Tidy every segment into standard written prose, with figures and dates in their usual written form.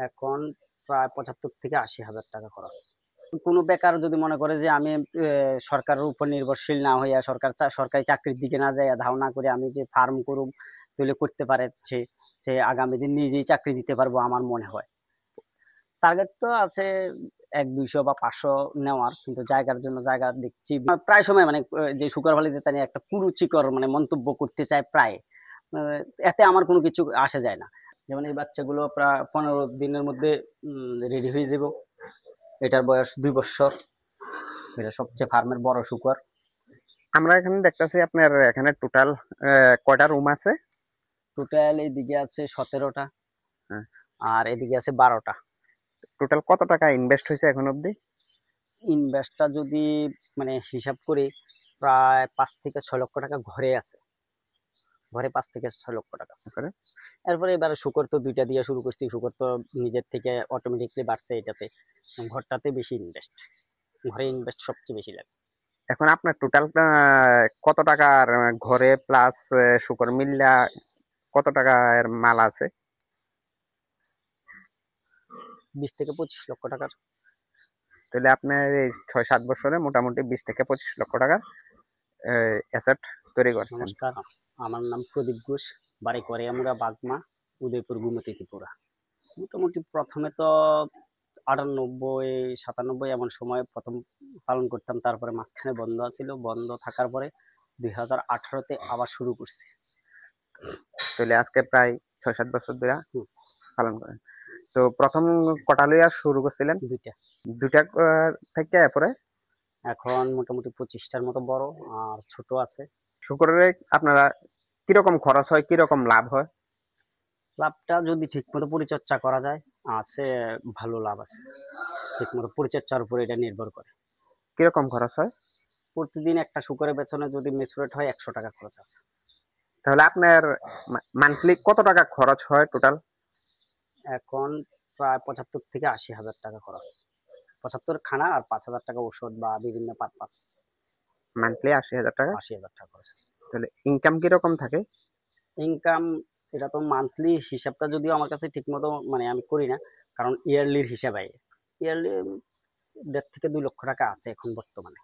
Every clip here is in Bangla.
এখন প্রায় ৭৫ থেকে ৮০ হাজার টাকা খরচ। কোনো বেকার যদি মনে করে যে আমি সরকারের উপর নির্ভরশীল না হইয়া সরকারি চাকরির দিকে না যাইয়া ধারণা করে আমি যে ফার্ম করুম, তাহলে করতে পারে। সে সে আগামী দিন নিজেই চাকরি দিতে পারবো আমার মনে হয়। টার্গেট তো আছে ১-২০০ বা ৫০০ নেওয়ার, কিন্তু জায়গার জন্য জায়গা দেখছি প্রায় সময় মানে যে শুকর ফালিতে তাই একটা কুরুচিকর মানে মন্তব্য করতে চায় প্রায়। আহ, এতে আমার কোনো কিছু আসে যায় না। যেমন এই বাচ্চাগুলো প্রায় ১৫ দিনের মধ্যে রেডি হয়ে যাব। এটার বয়স ২ বছর। এটা সবচেয়ে ফার্মের বড় শুকর। আমরা এখানে দেখতেছি আপনার এখানে টোটাল কয়টা রুম আছে? টোটাল এইদিকে আছে ১৭টা, আর এদিকে আছে 12টা। টোটাল কত টাকা ইনভেস্ট হয়েছে এখন অবধি? ইনভেস্টটা যদি মানে হিসাব করি, প্রায় ৫ থেকে ৬ লক্ষ টাকা ঘরে আছে। ঘরে ৫ থেকে ৬ লক্ষ টাকা আছে। তারপরে এরপরে এবারে শুকর তো ২টা দিয়ে শুরু করছি। শুকর তো নিজের থেকে অটোমেটিকলি বাড়ছে এটাতে। ঘরটাতে বেশি ইনভেস্ট, ঘরে ইনভেস্ট সবচেয়ে বেশি লাগে। এখন আপনার টোটাল কত টাকার ঘরে প্লাস শুকর মিল্লা কত টাকার মাল আছে? ২০ থেকে ২৫ লক্ষ টাকার। তাহলে আপনার এই ৬-৭ বছরে মোটামুটি ২০ থেকে ২৫ লক্ষ টাকার অ্যাসেট তৈরি করছেন। নমস্কার, আমার নাম প্রদীপ ঘোষ। বাড়ি করিয়ামুড়া, বাগমা, উদয়পুর, গুমতি, ত্রিপুরা। মোটামুটি প্রথমে তো ৯৮-৯৭ এমন সময় প্রথম পালন করতাম। তারপরে মাঝখানে বন্ধ ছিল। বন্ধ থাকার পরে ২০১৮-তে আবার শুরু করছি। তাহলে আজকে প্রায় ৬-৭ বছর ধরে পালন করেন। তো প্রথম কটা লইয়া শুরু করছিলেন? ২টা। দুইটা থেকে এরপরে এখন মোটামুটি ২৫টার মতো বড়, আর ছোট আছে। শুকরের আপনারা কিরকম খরচ হয়, কিরকম লাভ হয়? লাভটা যদি ঠিকমতো পরিচর্যা করা যায় আছে, ভালো লাভ আছে। ঠিকমতো পরিচর্যার উপর এটা নির্ভর করে। কিরকম খরচ হয়? প্রতিদিন একটা শুকরের পেছনে যদি মেচুরেট হয় ১০০ টাকা খরচ আছে। তাহলে আপনার মান্থলি কত টাকা খরচ হয় টোটাল? এখন প্রায় ৭৫ থেকে ৮০ হাজার টাকা খরচ। ৭৫ খানা আর ৫ হাজার টাকা ওষুধ বা বিভিন্ন পারপাস। মান্থলি ৮০ হাজার টাকা। ৮০ হাজার টাকা খরচ। তাহলে ইনকাম কিরকম থাকে? ইনকাম এটা তো মান্থলি হিসাবটা যদিও আমার কাছে ঠিক মতো মানে আমি করি না, কারণ ইয়ারলির হিসাবে ইয়ারলি ১.৫ থেকে ২ লক্ষ টাকা আছে এখন বর্তমানে।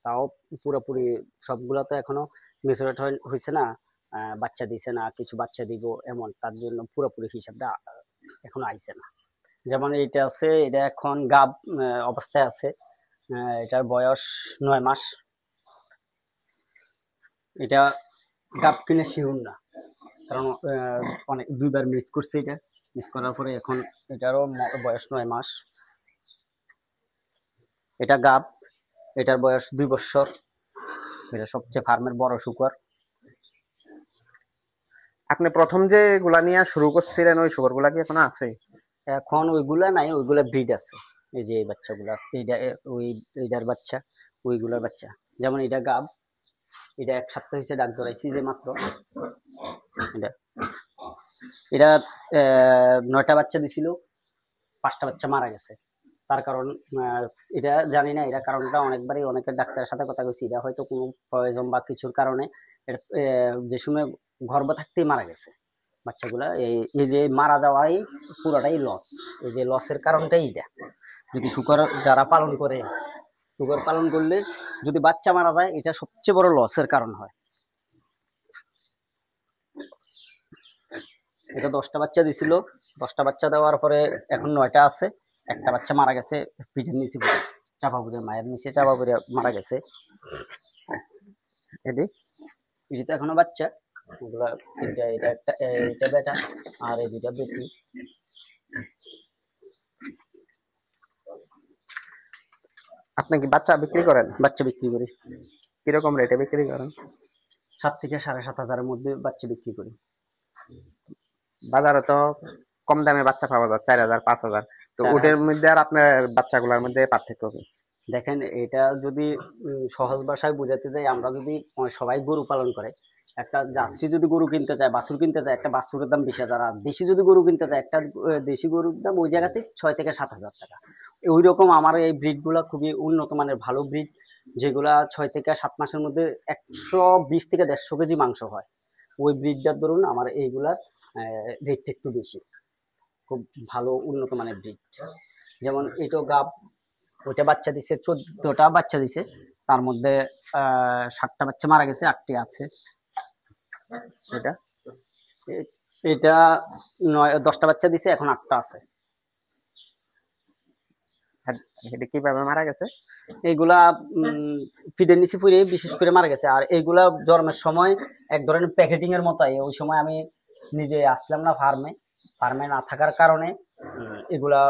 তাও পুরোপুরি সবগুলো তো এখনো মেচুরেট হয়েছে না, বাচ্চা দিছে না, কিছু বাচ্চা দিব এমন, তার জন্য পুরোপুরি হিসাবটা এখনো আইছে না। যেমন এইটা আছে, এটা এখন গাব অবস্থায় আছে। এটার বয়স ৯ মাস। এটা গাব কিনে শিউর না, কারণ অনেক ২বার মিস করছে। এটা মিস করার পরে এখন এটারও বয়স ৯ মাস। এটা গাব। এটার বয়স ২ বছর। এটা সবচেয়ে ফার্মের বড় শুকর। আপনি প্রথম যে গুলা নিয়ে শুরু করছিলেন ওই শুকর গুলা কি এখনো আছে? এখন ওইগুলা নাই, ওইগুলা ব্রিড আছে। এই যে এই বাচ্চাগুলা আছে, এইটা ওই এইটার বাচ্চা, ওইগুলার বাচ্চা। যেমন এটা গাব। এটা ১ সপ্তাহ হয়েছে, ডাক ধরাইছি যে মাত্র। এটা এটা ৯টা বাচ্চা দিছিল, ৫টা বাচ্চা মারা গেছে। তার কারণ এটা জানি না, এটা কারণটা অনেকবারই অনেকের ডাক্তারের সাথে কথা কইছি। এটা হয়তো কোনো পয়জন বা কিছুর কারণে এটা যে সময় গর্ভ থাকতেই মারা গেছে বাচ্চাগুলা। এই যে মারা যাওয়াই পুরোটাই লস। এই যে লসের কারণটাই এটা। যদি শুকর যারা পালন করে, শুকর পালন করলে যদি বাচ্চা মারা যায়, এটা সবচেয়ে বড় লসের কারণ হয়। এটা ১০টা বাচ্চা দিছিল। ১০টা বাচ্চা দেওয়ার পরে এখন ৯টা আছে। একটা বাচ্চা মারা গেছে পিঠের নিচে পড়ে, চাপা পড়ে, মায়ের নিচে চাপা পড়ে মারা গেছে। এটি পিঠিতে এখনো বাচ্চা। ওগুলা তিনটা, এটা একটা, এটা বেটা, আর এই দুইটা বেটি। আপনি কি বাচ্চা বিক্রি করেন? বাচ্চা বিক্রি করি। কিরকম রেটে বিক্রি করেন? ৭ থেকে ৭.৫ হাজারের মধ্যে বাচ্চা বিক্রি করি। বাজারে তো কম দামে বাচ্চা পাওয়া যায় ৪,০০০, ৫,০০০। তো ৪ ওটার মধ্যে আর আপনার বাচ্চাগুলোর মধ্যে পার্থক্য কি? দেখেন, এটা যদি সহজ ভাষায় বুঝাতে যাই, আমরা যদি সবাই গরু পালন করে, একটা জার্সি যদি গরু কিনতে চায়, বাছুর কিনতে চায়, একটা বাছুরের দাম ২০,০০০। আর দেশি যদি গরু কিনতে চায়, একটা দেশি গরুর দাম ওই জায়গাতে ৬ থেকে ৭ হাজার টাকা। ওই রকম আমার এই ব্রিড গুলা খুবই উন্নত মানের ভালো ব্রিড, যেগুলা ৬ থেকে ৭ মাসের মধ্যে ১২০ থেকে ১৫০ কেজি মাংস হয়। ওই ব্রিডটার ধরুন আমার এইগুলার রেটটা একটু বেশি। খুব ভালো উন্নত মানের ব্রিড। যেমন এটো গাব, ওইটা বাচ্চা দিছে 14টা বাচ্চা দিছে, তার মধ্যে 7টা বাচ্চা মারা গেছে, 8টি আছে। এটা এ- এটা 10টা বাচ্চা দিছে, এখন 8টা আছে। এটা কিভাবে মারা গেছে? এইগুলা ফিডের নিচে পুড়ে বিশেষ করে মারা গেছে। আর এইগুলা জন্মের সময় এক ধরনের প্যাকেটিং এর মতো। ওই সময় আমি নিজে আসলাম না ফার্মে, ফার্মে না থাকার কারণে এগুলা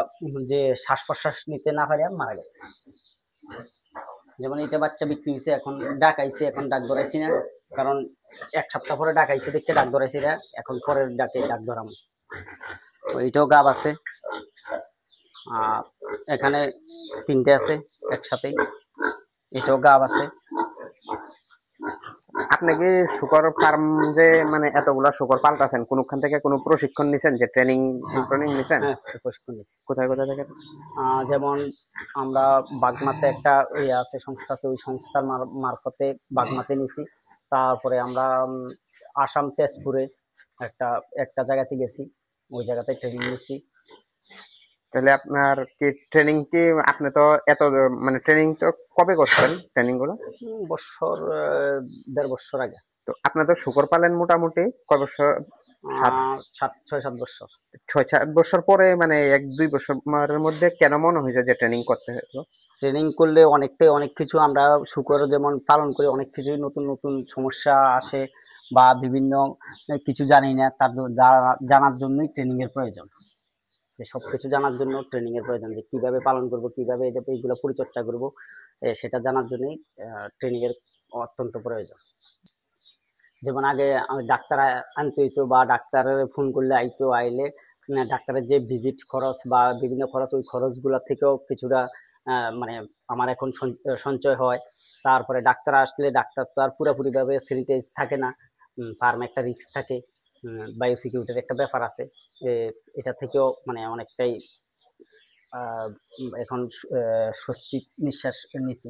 যে শ্বাস প্রশ্বাস নিতে না পারে মারা গেছে। যেমন এটা বাচ্চা বিক্রি হয়েছে, এখন ডাকাইছে, এখন ডাক ধরাইছি না, কারণ 1 সপ্তাহ পরে ডাকাইছে দেখতে ডাক ধরাইছি না, এখন পরের ডাকে ডাক ধরাম। এইটাও গাব আছে, আর এখানে 3টে আছে একসাথে, এটাও গাব আছে। আপনি কি শুকর ফার্ম যে মানে এতগুলা শুকর পালতাছেন, কোনখান থেকে কোনো প্রশিক্ষণ নিছেন, যে ট্রেনিং ট্রেনিং নিছেন? হ্যাঁ, প্রশিক্ষণ নিয়েছি। কোথায় কোথায় থেকে? যেমন আমরা বাগমাতে একটা ইয়ে আছে, সংস্থা আছে, ওই সংস্থার মারফতে বাগমাতে নিছি। তারপরে আমরা আসাম তেজপুরে একটা একটা জায়গাতে গেছি, ওই জায়গাতে ট্রেনিং নিছি। তাহলে আপনার কি ট্রেনিং কি, আপনি তো এত মানে ট্রেনিং তো কবে করছেন ট্রেনিং গুলো? বছর 1.5 বছর আগে। তো আপনি তো শুকর পালেন মোটামুটি কয় বছর? 6-7 বছর। 6-7 বছর পরে মানে 1-2 বছরের মধ্যে কেন মনে হয়েছে যে ট্রেনিং করতে হলো? ট্রেনিং করলে অনেক কিছু আমরা শুকর যেমন পালন করি, অনেক কিছুই নতুন নতুন সমস্যা আসে বা বিভিন্ন কিছু জানি না, তার জানার জন্যই ট্রেনিং এর প্রয়োজন। যে সবকিছু জানার জন্য ট্রেনিং এর প্রয়োজন, যে কিভাবে পালন করব, কিভাবে এইগুলো পরিচর্যা করব, সেটা জানার জন্যই ট্রেনিং এর অত্যন্ত প্রয়োজন। যেমন আগে ডাক্তার আনতে হইতো, বা ডাক্তারের ফোন করলে আইতো, আইলে ডাক্তারের যে ভিজিট খরচ বা বিভিন্ন খরচ, ওই খরচগুলো থেকেও কিছুটা মানে আমার এখন সঞ্চয় হয়। তারপরে ডাক্তার আসলে ডাক্তার তো আর পুরোপুরিভাবে স্যানিটাইজ থাকে না, ফার্মে একটা রিস্ক থাকে, বায়োসিকিউরিটির একটা ব্যাপার আছে। এটা থেকেও মানে অনেকটাই এখন স্বস্তি নিঃশ্বাস নিছি।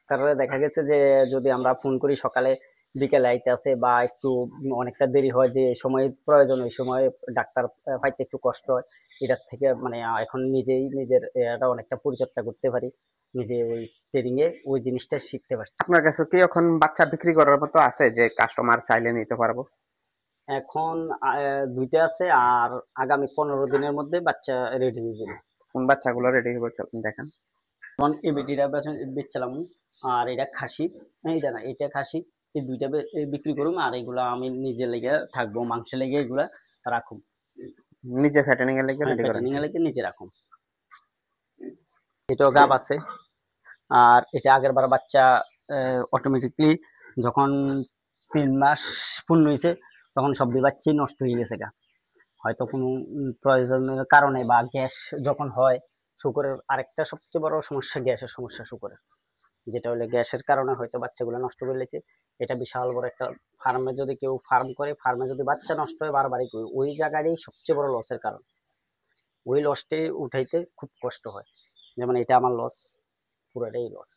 তারপরে দেখা গেছে যে যদি আমরা ফোন করি সকালে বিকেলে আইতে আসে, বা একটু অনেকটা দেরি হয়, যে সময় প্রয়োজন ওই সময় ডাক্তার পাইতে একটু কষ্ট হয়, এটার থেকে মানে এখন নিজেই নিজের এটা অনেকটা পরিচর্যা করতে পারি, নিজে ওই ট্রেনিং এ ওই জিনিসটা শিখতে পারছি। আপনার কাছে কি এখন বাচ্চা বিক্রি করার মতো আছে যে কাস্টমার চাইলে নিতে পারবো? এখন 2টা আছে, আর আগামী 15 দিনের মধ্যে বাচ্চা রেডি হয়ে যাবে। কোন বাচ্চাগুলো রেডি হবে দেখেন? যেমন এই বেটিটা বেচছিলাম, আর এটা খাসি, এইটা না, এটা খাসি। এই 2টা বিক্রি করুম, আর এগুলা আমি নিজে লেগে থাকবো, মাংস লেগে এগুলা রাখুম। নিজে ফ্যাটেনিং এর লেগে হ্যাঁ, রেডি করেন? প্যাকেটিং এ লেগে নিজে রাখুম। এটাও গাব আছে। আর এটা আগের বার বাচ্চা অটোমেটিকলি যখন 3 মাস পূর্ণ হয়েছে, তখন সব বাচ্চাই নষ্ট হয়ে গেছে গা। হয়তো কোনো প্রয়োজনের কারণে, বা গ্যাস যখন হয় শুকরের, আরেকটা সবচেয়ে বড় সমস্যা গ্যাসের সমস্যা শুকরের, যেটা হলে গ্যাসের কারণে হয়তো বাচ্চাগুলো নষ্ট করে লেছে। এটা বিশাল বড় একটা, ফার্মে যদি কেউ ফার্ম করে, ফার্মে যদি বাচ্চা নষ্ট হয় বারবারই করি, ওই জায়গাটাই সবচেয়ে বড় লসের কারণ। ওই লসটাই উঠাইতে খুব কষ্ট হয়। যেমন এটা আমার লস, পুরোটাই লস।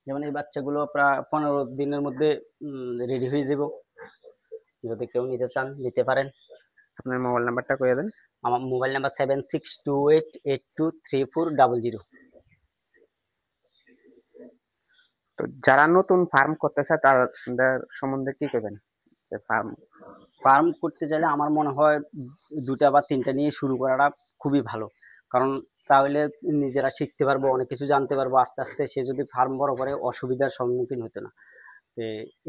যেমন এই বাচ্চাগুলো প্রায় 15 দিনের মধ্যে রেডি হয়ে যাব। যদি কেউ নিতে চান নিতে পারেন। আপনার মোবাইল নাম্বারটা কয়ে দেন। আমার মোবাইল নাম্বার 7628823400। তো যারা নতুন ফার্ম করতে চায় তাদের সম্বন্ধে কি করবেন? ফার্ম ফার্ম করতে চাইলে আমার মনে হয় 2টা বা 3টা নিয়ে শুরু করাটা খুবই ভালো। কারণ তাহলে নিজেরা শিখতে পারবো, অনেক কিছু জানতে পারবো, আস্তে আস্তে সে যদি ফার্ম বড় করে অসুবিধার সম্মুখীন হতো না। তো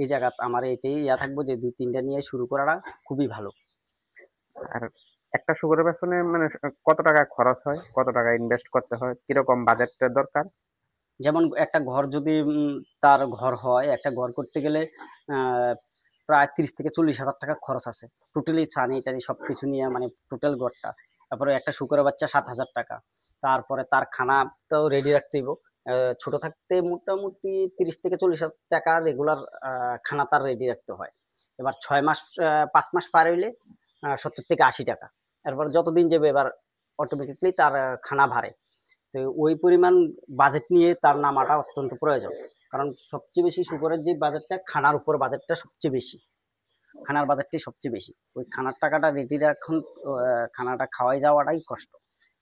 এই জায়গা আমার এটাই থাকবো যে 2-3টা নিয়ে শুরু করাটা খুবই ভালো। আর একটা শুকরের পেছনে মানে কত টাকা খরচ হয়, কত টাকা ইনভেস্ট করতে হয়, কিরকম বাজেটের দরকার? যেমন একটা ঘর যদি তার ঘর হয়, একটা ঘর করতে গেলে আহ, প্রায় 30 থেকে 40 হাজার টাকা খরচ আছে, টোটালি ছানি টানি সবকিছু নিয়ে, মানে টোটাল ঘরটা। তারপরে একটা শুকরের বাচ্চা 7 হাজার টাকা। তারপরে তার খানা তো রেডি রাখতে হইব। ছোট থাকতে মোটামুটি 30 থেকে 40 হাজার টাকা রেগুলার খানা তার রেডি রাখতে হয়। এবার 6 মাস 5 মাস পার হইলে 70 থেকে 80 টাকা। এরপর যতদিন যাবে এবার অটোমেটিকলি তার খানা বাড়ে। তো ওই পরিমাণ বাজেট নিয়ে তার নামাটা অত্যন্ত প্রয়োজন। কারণ সবচেয়ে বেশি শুকরের যে বাজেটটা, খানার উপর বাজেটটা সবচেয়ে বেশি। খানার বাজারটাই সবচেয়ে বেশি। ওই খানার টাকাটা রেডির এখন খানাটা খাওয়াই যাওয়াটাই কষ্ট।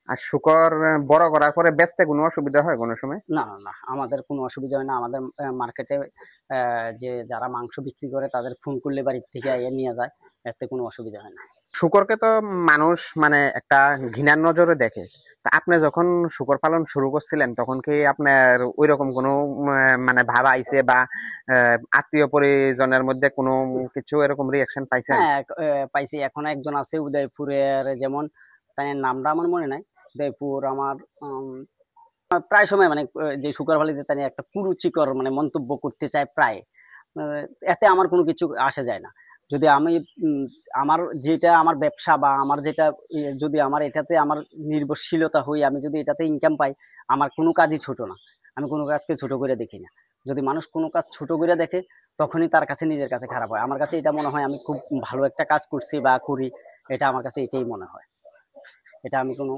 আর শুকর বড় করার পরে বেচতে কোনো অসুবিধা হয় কোনো সময়? না না না, আমাদের কোনো অসুবিধা হয় না। আমাদের মার্কেটে যে যারা মাংস বিক্রি করে তাদের ফোন করলে বাড়ির থেকে নিয়ে যায়, এতে কোনো অসুবিধা হয় না। শুকরকে তো মানুষ মানে একটা ঘৃণার নজরে দেখে। তা আপনি যখন শুকর পালন শুরু করছিলেন তখন কি আপনার ওই রকম কোনো মানে ভাব আইছে বা আত্মীয় পরিজনের মধ্যে কোনো কিছু এরকম রিয়াকশন পাইছেন? হ্যাঁ, পাইছি। এখন একজন আছে উদয়পুরের, যেমন তার নামটা আমার মনে নাই। উদয়পুর আমার প্রায় সময় মানে যে শুকর ফালিতে তার একটা কুরুচিকর মানে মন্তব্য করতে চায় প্রায়। আহ, এতে আমার কোনো কিছু আসে যায় না। যদি আমি আমার যেটা আমার ব্যবসা বা আমার যেটা যদি আমার এটাতে আমার নির্ভরশীলতা হই, আমি যদি এটাতে ইনকাম পাই, আমার কোনো কাজই ছোট না। আমি কোনো কাজকে ছোট করে দেখি না। যদি মানুষ কোনো কাজ ছোট করে দেখে, তখনই তার কাছে নিজের কাছে খারাপ হয়। আমার কাছে এটা মনে হয় আমি খুব ভালো একটা কাজ করছি বা করি, এটা আমার কাছে এটাই মনে হয়। এটা আমি কোনো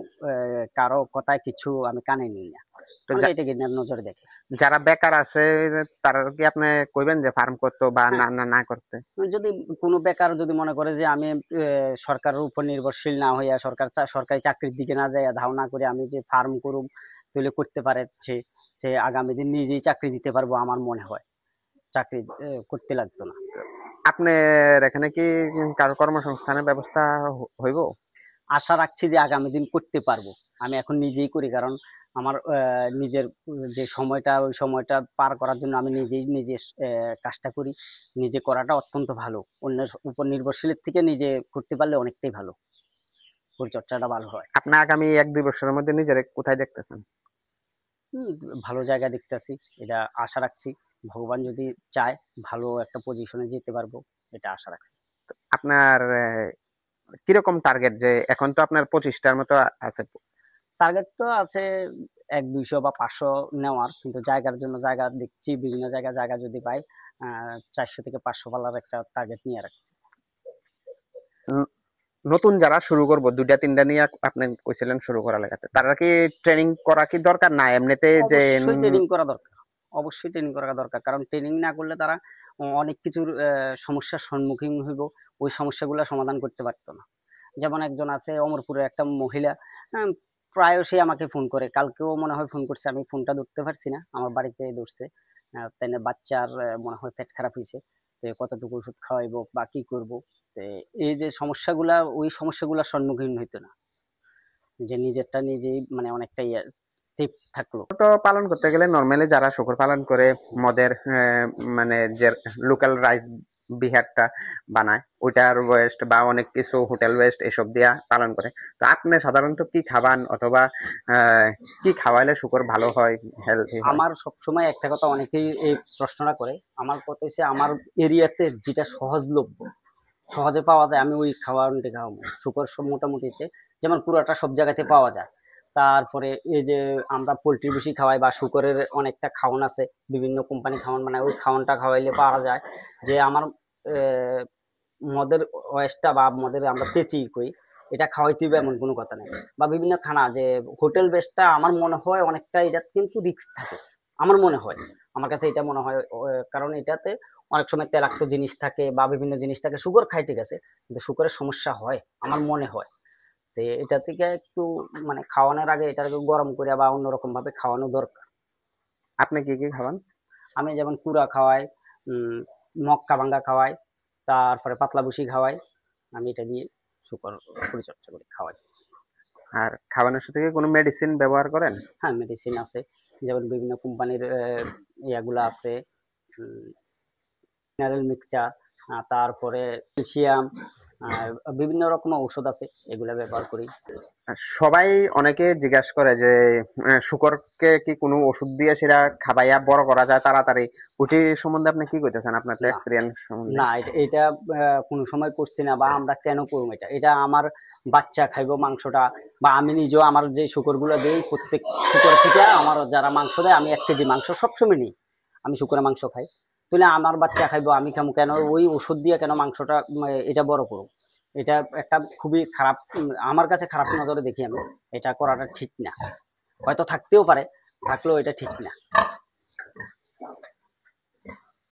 কারো কথায় কিছু আমি কানে নিই না। তো আমাকে এটা ঘৃণার নজরে দেখে। যারা বেকার আছে তারা কি আপনি কইবেন যে ফার্ম করতে বা হ্যাঁ, না না না করতে? যদি কোনো বেকার যদি মনে করে যে আমি সরকারের উপর নির্ভরশীল না হইয়া সরকারি চাকরির দিকে না যাইয়া ধারণা করে আমি যে ফার্ম করুম, তাহলে করতে পারে সে। সে আগামী দিন নিজেই চাকরি দিতে পারবো, আমার মনে হয় চাকরি করতে লাগতো না। আপনার এখানে কি কারো কর্মসংস্থানের ব্যবস্থা হইব? আশা রাখছি যে আগামী দিন করতে পারবো। আমি এখন নিজেই করি, কারণ আমার নিজের যে সময়টা, ওই সময়টা পার করার জন্য আমি নিজেই নিজে কাজটা করি। নিজে করাটা অত্যন্ত ভালো। অন্যের উপর নির্ভরশীলের থেকে নিজে করতে পারলে অনেকটাই ভালো, পরিচর্যাটা ভালো হয়। আপনি আগামী 1-2 বছরের মধ্যে নিজের কোথায় দেখতেছেন? হুম, ভালো জায়গা দেখতেছি, এটা আশা রাখছি। ভগবান যদি চায় ভালো একটা পজিশনে যেতে পারবো, এটা আশা রাখছি। আপনার কিরকম টার্গেট, যে এখন তো আপনার 25টার মতো আছে? টার্গেট তো আছে 100-200 বা 500 নেওয়ার, কিন্তু জায়গার জন্য জায়গা দেখছি, বিভিন্ন জায়গা জায়গা যদি পাই 400 থেকে 500 পালার একটা টার্গেট নিয়ে রাখছি। উম, নতুন যারা শুরু করবো 2টা 3টা নিয়ে আপনি কইছিলেন শুরু করা লাগাতে, তারা কি ট্রেনিং করা কি দরকার না এমনিতে যে অবশ্যই ট্রেনিং করা দরকার। অবশ্যই ট্রেনিং করা দরকার, কারণ ট্রেনিং না করলে তারা অনেক কিছুর সমস্যার সম্মুখীন হইব। ওই সমস্যাগুলো সমাধান করতে পারতো না। যেমন একজন আছে অমরপুরের একটা মহিলা, প্রায়শই আমাকে ফোন করে। কালকেও মনে হয় ফোন করছে, আমি ফোনটা ধরতে পারছি না, আমার বাড়িতে ধরছে। তাই না, বাচ্চার মনে হয় পেট খারাপ হয়েছে, তো কতটুকু ওষুধ খাওয়াইবো বা কি করবো। তো এই যে সমস্যাগুলা, ওই সমস্যাগুলোর সম্মুখীন হইতো না, যে নিজেরটা নিজেই মানে অনেকটা সেফ থাকলো। তো পালন করতে গেলে নর্মালি যারা শুকর পালন করে মদের মানে যে লোকাল রাইস বিহারটা বানায় ওইটার ওয়েস্ট বা অনেক কিছু হোটেল ওয়েস্ট এসব দিয়া পালন করে। তো আপনি সাধারণত কি খাবান অথবা কি খাওয়াইলে শুকর ভালো হয়, হেলদি হয়? আমার সবসময় একটা কথা, অনেকেই এই প্রশ্নটা করে। আমার কথা হচ্ছে, আমার এরিয়াতে যেটা সহজলভ্য, সহজে পাওয়া যায়, আমি ওই খাওয়ানটা খাওয়াবো। শুকর সব মোটামুটিতে যেমন পুরাটা সব জায়গাতে পাওয়া যায়। তারপরে এই যে আমরা পোলট্রি বেশি খাওয়াই বা শুকরের অনেকটা খাওয়ান আছে, বিভিন্ন কোম্পানি খাওয়ান বানায়, ওই খাওয়ানটা খাওয়াইলে পাওয়া যায়। যে আমার আহ, মদের ওয়েস্টটা বা মদের আমরা পেঁচি কই, এটা খাওয়াইতে হবে এমন কোনো কথা নেই। বা বিভিন্ন খানা যে হোটেল বেসটা, আমার মনে হয় অনেকটা এটা কিন্তু রিস্ক থাকে, আমার মনে হয়। আমার কাছে এটা মনে হয় কারণ এটাতে অনেক সময় তেলাক্ত জিনিস থাকে বা বিভিন্ন জিনিস থাকে। শুকর খাই ঠিক আছে, কিন্তু শুকরের সমস্যা হয় আমার মনে হয়। তো এটা থেকে একটু মানে খাওয়ানোর আগে এটাকে গরম করে বা অন্যরকম ভাবে খাওয়ানো দরকার। আপনি কি কি খাবান? আমি যেমন কুড়া খাওয়াই, উম মক্কা ভাঙ্গা খাওয়াই, তারপরে পাতলা ভুসি খাওয়াই। আমি এটা দিয়ে শুকর পরিচর্যা করি, খাওয়াই। আর খাবানোর সাথে কি কোনো মেডিসিন ব্যবহার করেন? হ্যাঁ, মেডিসিন আছে। যেমন বিভিন্ন কোম্পানির ইয়াগুলা আছে, মিনারেল মিক্সচার, তারপরে ক্যালসিয়াম, বিভিন্ন রকম ঔষধ আছে, এগুলা ব্যবহার করি। সবাই অনেকে জিজ্ঞাসা করে যে শুকরকে কি কোনো ওষুধ দিয়ে সেটা খাবাইয়া বড় করা যায় তাড়াতাড়ি? ওটি সম্বন্ধে আপনি কি কইতেছেন, আপনার না এক্সপিরিয়েন্স সম্বন্ধে? না, এটা এটা কোনো সময় করছি না, বা আমরা কেন করবো? এটা এটা আমার বাচ্চা খাইবো মাংসটা, বা আমি নিজেও আমার যে শুকরগুলো দিই, প্রত্যেক শুকর থেকে আমার যারা মাংস দেয়, আমি 1 কেজি মাংস সবসময় নিই। আমি শুকরের মাংস খাই, তাহলে আমার বাচ্চা খাইবো, আমি খাবো কেন? ওই ওষুধ দিয়ে কেন মাংসটা এটা বড় করবো? এটা একটা খুবই খারাপ, আমার কাছে খারাপ নজরে দেখি আমি। এটা করাটা ঠিক না। হয়তো থাকতেও পারে, থাকলেও এটা ঠিক না।